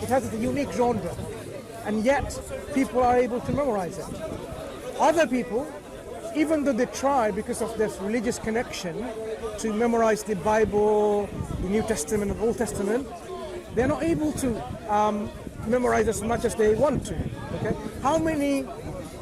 It has a unique genre. And yet, people are able to memorize it. Other people, even though they try because of this religious connection to memorize the Bible, the New Testament, and Old Testament, they're not able to memorize as much as they want to. Okay? How many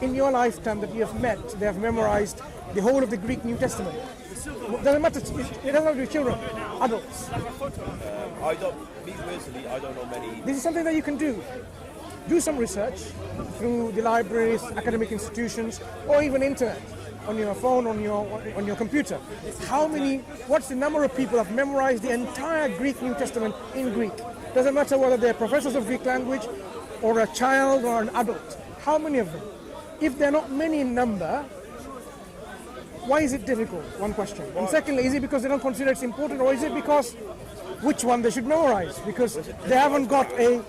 in your lifetime that you have met, they have memorized the whole of the Greek New Testament? It doesn't matter. It doesn't matter to children, adults. I don't know many. This is something that you can do. Do some research through the libraries, academic institutions, or even internet, on your phone, on your computer. What's the number of people who have memorized the entire Greek New Testament in Greek? Doesn't matter whether they're professors of Greek language, or a child, or an adult. How many of them? If they're not many in number, why is it difficult? One question. And secondly, is it because they don't consider it's important, or is it because which one they should memorize? Because they haven't got a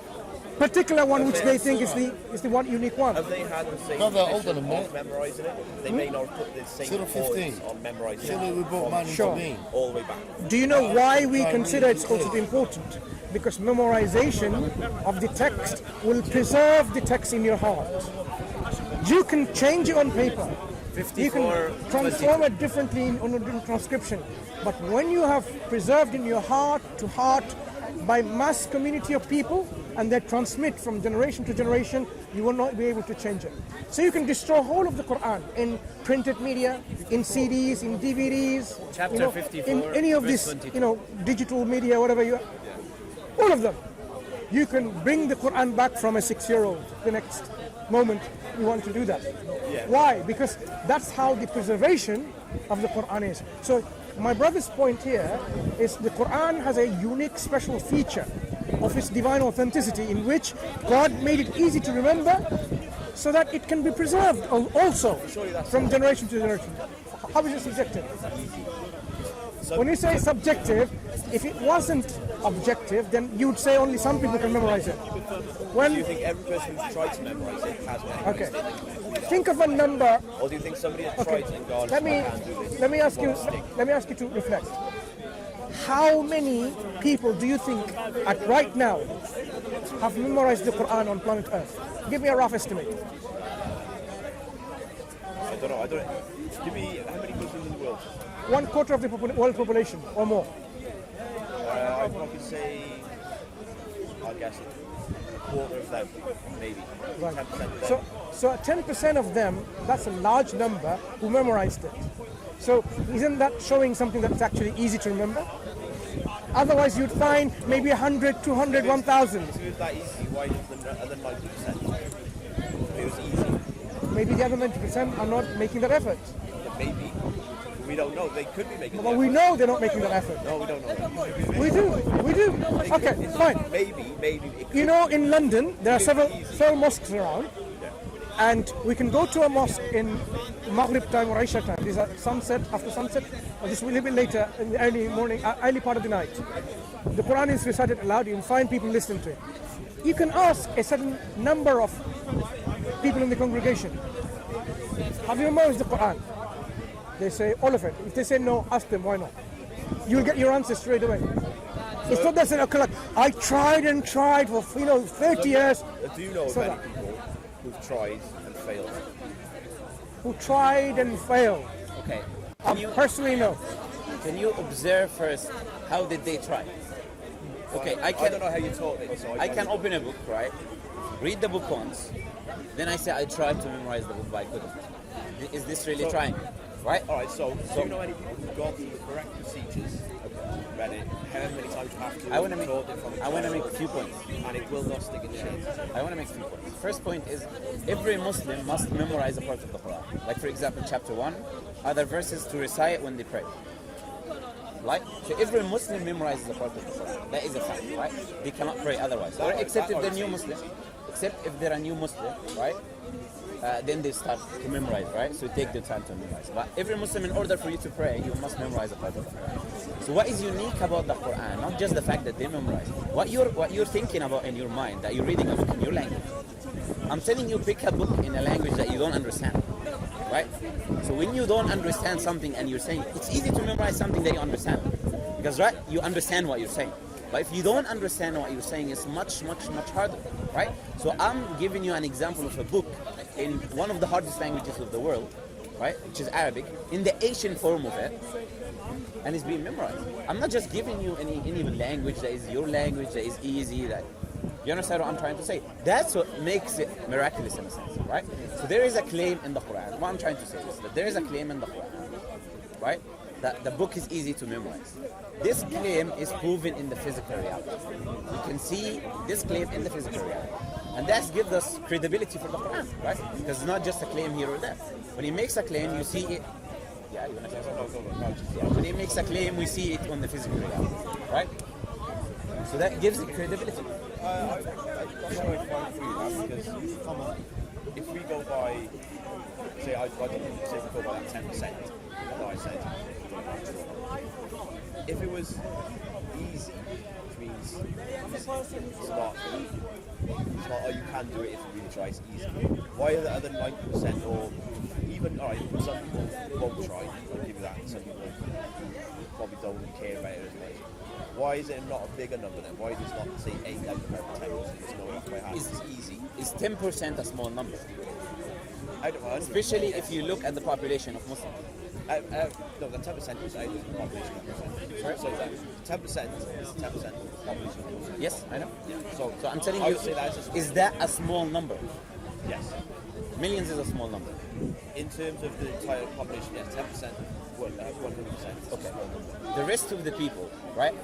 particular one which they think is the one unique one. Have they had the same of memorizing it? They may not put the same importance on memorizing it. Sure. All the way back. Do you know why we consider it's also important? Because memorization of the text will preserve the text in your heart. You can change it on paper. You can transform it differently in transcription. But when you have preserved in your heart to heart by mass community of people, and they transmit from generation to generation, you will not be able to change it. So you can destroy whole of the Quran in printed media, in CDs, in DVDs, Chapter 54, in any of this, digital media, whatever all of them. You can bring the Quran back from a 6-year-old the next moment you want to do that. Yeah. Why? Because that's how the preservation of the Quran is. So my brother's point here is the Quran has a unique special feature of its divine authenticity, in which God made it easy to remember so that it can be preserved also from generation to generation. How is it subjective? When you say subjective, if it wasn't objective, then you would say only some people can memorize it. Do you think every person who's tried to memorize it has memorized it? Okay. Think of a number. Or do you think somebody has tried and gone, Let me ask you to reflect. How many people do you think right now have memorized the Quran on planet Earth? Give me a rough estimate. I don't know. Give me how many Muslims in the world? 1/4 of the world population or more. I'd probably say, I guess, 1/4 of them, maybe. Right. 10% of them. So 10% of them, that's a large number who memorized it. So isn't that showing something that's actually easy to remember? Otherwise you'd find maybe 100, 200, 1,000. If it was that easy, why did the other 90%? It was easy. Maybe the other 90% are not making that effort. Maybe. We don't know. They could be making Well, that we effort. know they're not making that effort. No, we don't know. We do. Okay, fine. Maybe. In London, there are several mosques around. And we can go to a mosque in Maghrib time or Isha time. These are after sunset, or just a little bit later in the early morning, early part of the night. The Quran is recited aloud. You can find people listening to it. You can ask a certain number of people in the congregation, have you memorized the Quran? They say all of it. If they say no, ask them why not. You'll get your answer straight away. It's not that say, okay, like, I tried and tried for 30 years. Do you know of many people who've tried and failed? Who tried and failed? Okay. Personally, no. Can you observe first how did they try? Okay, I don't know how you taught it. So I can open a book, right? Read the book once. Then I say I tried to memorize the book, but I couldn't. Is this really trying? Right? All right. So do you know any people who've gone through the correct procedures, read it, how many times you have to? I want to make a few points. And it will not stick in your head. I want to make a few points. First point is every Muslim must memorize a part of the Quran. Like for example, chapter 1, other verses to recite when they pray. Right? So every Muslim memorizes a part of the Quran. That is a fact, right? They cannot pray otherwise. Or except if they're new Muslim. Except if they're a new Muslim, right? Then they start to memorize, right? So take the time to memorize. But every Muslim, in order for you to pray, you must memorize a part of the Quran. So what is unique about the Quran? Not just the fact that they memorize. What you're thinking about in your mind, that you're reading a book in your language. I'm telling you, pick a book in a language that you don't understand, right? So when you don't understand something and you're saying, it's easy to memorize something that you understand. Because, right, you understand what you're saying. But if you don't understand what you're saying, it's much harder, right? So I'm giving you an example of a book in one of the hardest languages of the world, right, which is Arabic, in the Asian form of it, and it's being memorized. I'm not just giving you any language that is your language, that is easy, that you understand what I'm trying to say. That's what makes it miraculous in a sense, right? So there is a claim in the Quran. What I'm trying to say is that there is a claim in the Quran, right, that the book is easy to memorize. This claim is proven in the physical reality. You can see this claim in the physical reality. And that gives us credibility for the Quran, right? Because it's not just a claim here or there. When he makes a claim, you see it. Yeah, you want to say something? When he makes a claim, we see it on the physical reality, right? So that gives it credibility. That's how I find through that, because if we go by, say, I don't know, say we go by that 10% that I said, if it was easy, which means it's not, oh, you can do it if you really try, it's easy. Why are the other 90% or even, alright, some people won't try, I'll give you that, some people probably don't care about it as much. Why is it not a bigger number then? Why does not say 8 out of 10? It's no off by hand. It's easy. Is 10% a small number? I don't know. Especially if you look at the population of Muslims. No, the 10% is out of the population of Muslims. So that 10% is 10% of the population of Muslims. Yes, I know. Yeah. So I'm telling you, is that a small number? Yes. Millions is a small number. In terms of the entire population, yes, 10%, 100%. Okay. The rest of the people, right?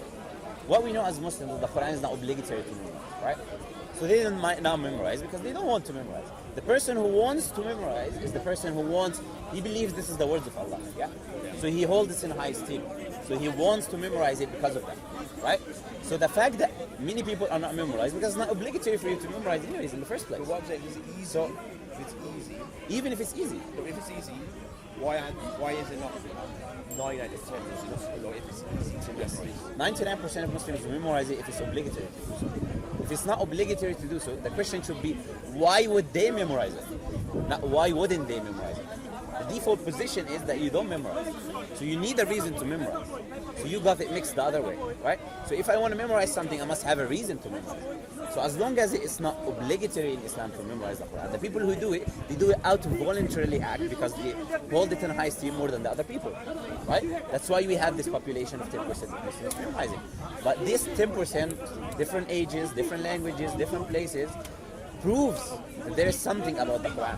What we know as Muslims is the Quran is not obligatory to memorize, right? So they might not memorize because they don't want to memorize. The person who wants to memorize is the person who he believes this is the words of Allah, yeah? So he holds this in high esteem. So he wants to memorize it because of that, right? So the fact that many people are not memorized, because it's not obligatory for you to memorize anyways in the first place. But what I'm saying is easy. So if it's easy, even if it's easy. But if it's easy, why is it not 9 out of 10 Muslims, if it's easy to memorize? 99% of Muslims memorize it if it's obligatory to do so. If it's not obligatory to do so, the question should be, why would they memorize it? Not why wouldn't they memorize it? The default position is that you don't memorize. So you need a reason to memorize. So you got it mixed the other way, right? So if I want to memorize something, I must have a reason to memorize it. So as long as it's not obligatory in Islam to memorize the Quran, the people who do it, they do it out of voluntarily act because they hold it in high esteem more than the other people, right? That's why we have this population of 10% of Muslims memorizing. But this 10%, different ages, different languages, different places, proves that there is something about the Quran.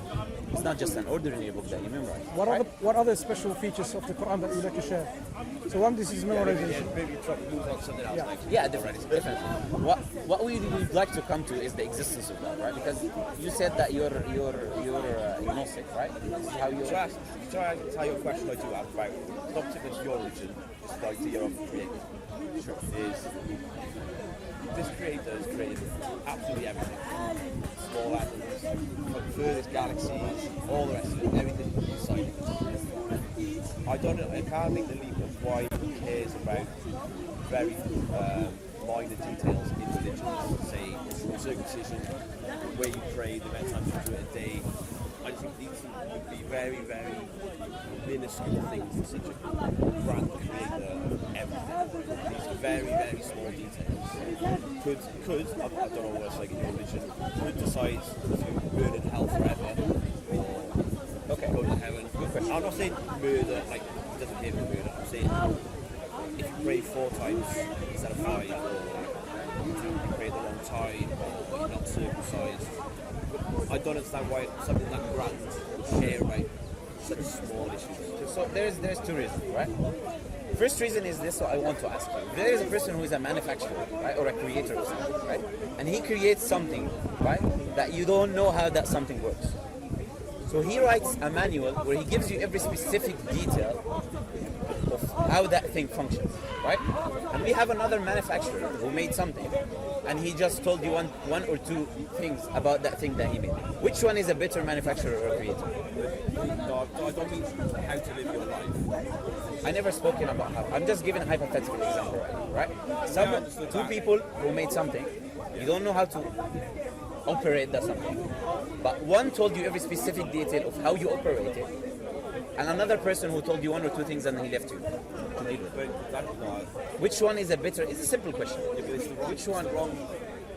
It's not just an ordinary book that you memorize. What other special features of the Quran that you'd like to share? So one, this is memorization. Maybe move on to something else. Yeah, definitely. What we would like to come to is the existence of that, right? Because you said that you're agnostic, right? This is how you. Try to tell you a question I do have about not particularly your religion, just the idea of creating. Sure. Is this creator has created absolutely everything. Small atoms, furthest galaxies, all the rest of it, everything inside it. I can't make the leap of why he cares about very minor details in religions, say circumcision, where you pray, the amount of times you do it a day. I just think these would be very, very minuscule things for such a grand creator of everything. These very, very small details. Could I don't know what it's like in your religion, could decide to burn in hell forever or go to heaven. I'm not saying murder, like it doesn't mean murder. I'm saying if you pray 4 times instead of 5, or you pray the wrong time, or you're not circumcised. I don't understand why something that grand would care about such small issues. So there's 2 reasons, right? First reason is this, so I want to ask you. There is a person who is a manufacturer, right, or a creator of something, right? And he creates something, right, that you don't know how that something works. So he writes a manual where he gives you every specific detail of how that thing functions, right? And we have another manufacturer who made something, and he just told you one or 2 things about that thing that he made. Which one is a better manufacturer or creator? No, I don't mean how to live your life. I never spoken about how. I'm just giving a hypothetical example, right? Someone, 2 people who made something, you don't know how to operate that something. But one told you every specific detail of how you operate it, and another person who told you one or two things and he left you. Which one is a better? It's a simple question. Which one? Wrong.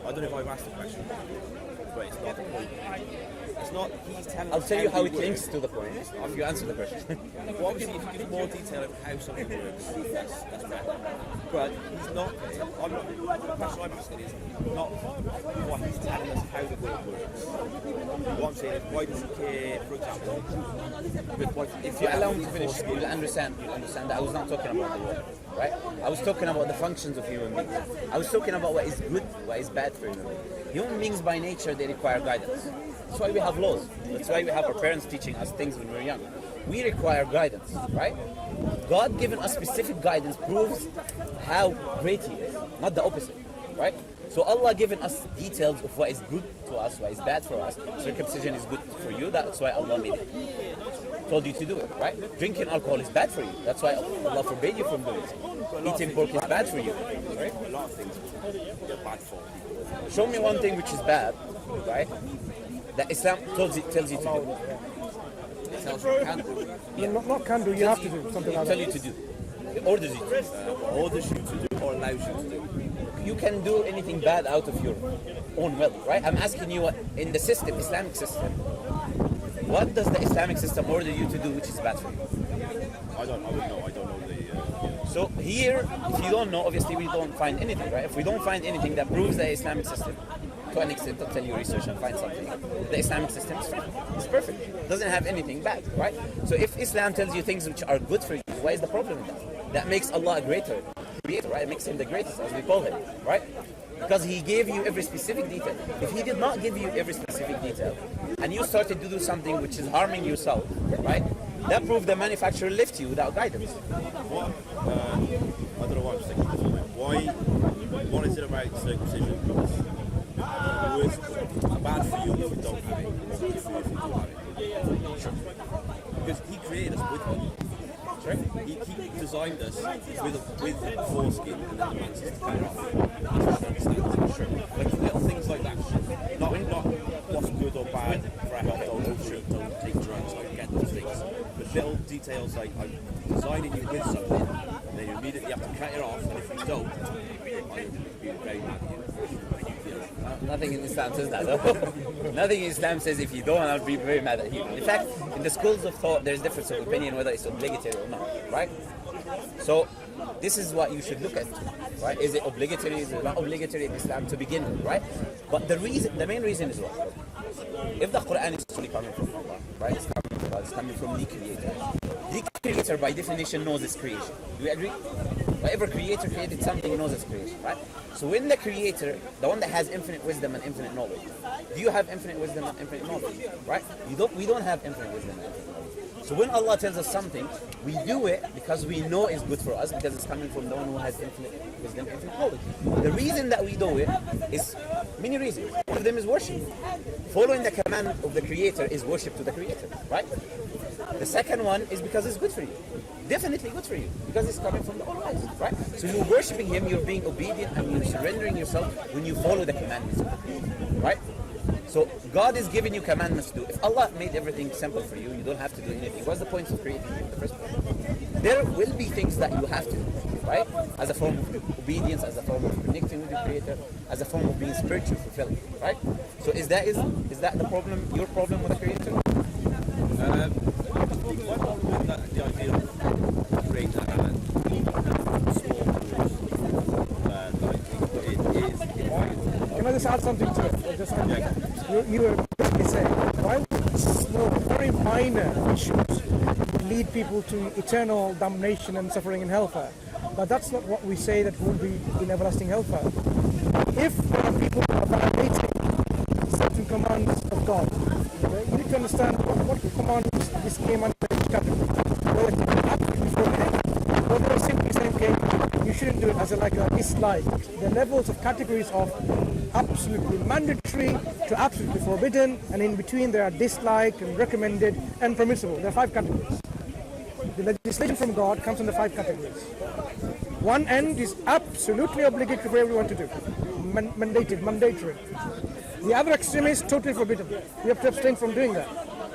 I don't know if I've asked the question, but it's not the point. It's not. He's telling. I'll tell you how it links to the point if you answer the question. Well, obviously, if you give more detail of how something works, that's better. But he's not. The question I'm asking is not what he's telling us how the world works. What I'm saying is, why does he care? For example, If you allow me to finish, you'll understand. You'll understand that I was not talking about the world, right? I was talking about the functions of human beings. I was talking about what is good, what is bad for human beings. Human beings by nature, they require guidance. That's why we have laws. That's why we have our parents teaching us things when we're young. We require guidance, right? God giving us specific guidance proves how great He is, not the opposite, right? So Allah giving us details of what is good to us, what is bad for us. Circumcision is good for you, that's why Allah made it. Told you to do it, right? Drinking alcohol is bad for you, that's why Allah forbade you from doing it. Eating pork is bad for you, right? a lot of things are bad for people. Show me one thing which is bad, right? That Islam tells you to do. It tells you can do. Not can do, you have to do something like Tell that. you to do. It orders you to do. Orders you to do or allows you to do. You can do anything bad out of your own will, right? I'm asking you what, in the system, Islamic system, what does the Islamic system order you to do which is bad for you? I don't know the... So here, if you don't know, obviously we don't find anything, right? If we don't find anything that proves the Islamic system, to an extent, I'll tell you research and find something. The Islamic system is perfect. It's perfect. It doesn't have anything bad, right? So if Islam tells you things which are good for you, why is the problem with that? That makes Allah a greater creator, right? It makes Him the greatest, as we call Him, right? Because He gave you every specific detail. If He did not give you every specific detail, and you started to do something which is harming yourself, right? That proved the manufacturer left you without guidance. What? I don't know why I'm sticking this one. Why? What is it about circumcision? It's bad for you if you don't have it. It's good for you if you do have it. Sure. Because He created us with one. Right? He designed us with foreskin and then the man says to cut it off. That's what I understand. Sure. Like little things like that. Not what's good or bad for our health. Don't take drugs. I get those things. But little details like I'm designing you with something, and then you immediately have to cut it off, and if you don't, I'll be very mad at you. Nothing in Islam says that, though. Nothing in Islam says if you don't, I'll be very mad at you. In fact, in the schools of thought, there's difference of opinion whether it's obligatory or not, right? So, this is what you should look at, right? Is it obligatory? Is it not obligatory in Islam to begin with, right? But the main reason is what? If the Quran is truly coming from Allah, right? It's coming from God, it's coming from the Creator. The Creator, by definition, knows its creation. Do you agree? Whatever Creator created something, knows its creation, right? So when the Creator, the one that has infinite wisdom and infinite knowledge, do you have infinite wisdom and infinite knowledge, right? We don't have infinite wisdom and infinite knowledge. So when Allah tells us something, we do it because we know it's good for us, because it's coming from the one who has infinite wisdom and infinite knowledge. The reason that we do it is many reasons. One of them is worship. Following the command of the Creator is worship to the Creator, right? The second one is because it's good for you. Definitely good for you, because it's coming from the All-Wise, right? So you're worshipping Him, you're being obedient, and you're surrendering yourself when you follow the commandments of the Creator, right? So God is giving you commandments to do. If Allah made everything simple for you, you don't have to do anything. What's the point of creating you in the first place? There will be things that you have to do, right? As a form of obedience, as a form of connecting with the Creator, as a form of being spiritually fulfilled, right? So is that the problem, your problem with the Creator? My problem with that, the idea of creating and small Can I just add something to it? You were basically saying, while small, very minor issues lead people to eternal damnation and suffering in hellfire, but that's not what we say that will be in everlasting hellfire. If there are people who are violating certain commands of God, you need to understand what commands this came under each category. Whether it's absolutely forbidden, or they're simply saying, okay, you shouldn't do it as a dislike. The levels of categories of absolutely mandatory to absolutely forbidden, and in between there are dislike and recommended and permissible. There are 5 categories. The legislation from God comes under 5 categories. One end is absolutely obligatory for everyone to do, mandatory. The other extreme is totally forbidden. You have to abstain from doing that.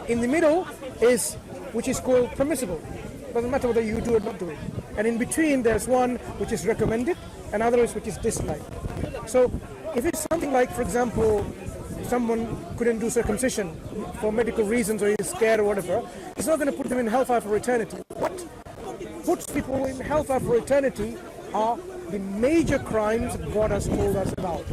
In the middle is which is called permissible. Doesn't matter whether you do or not do it. And in between, there's one which is recommended, and others which is disliked. So if it's something like, for example, someone couldn't do circumcision for medical reasons or he's scared or whatever, it's not going to put them in hellfire for eternity. What puts people in hellfire for eternity are the major crimes God has told us about.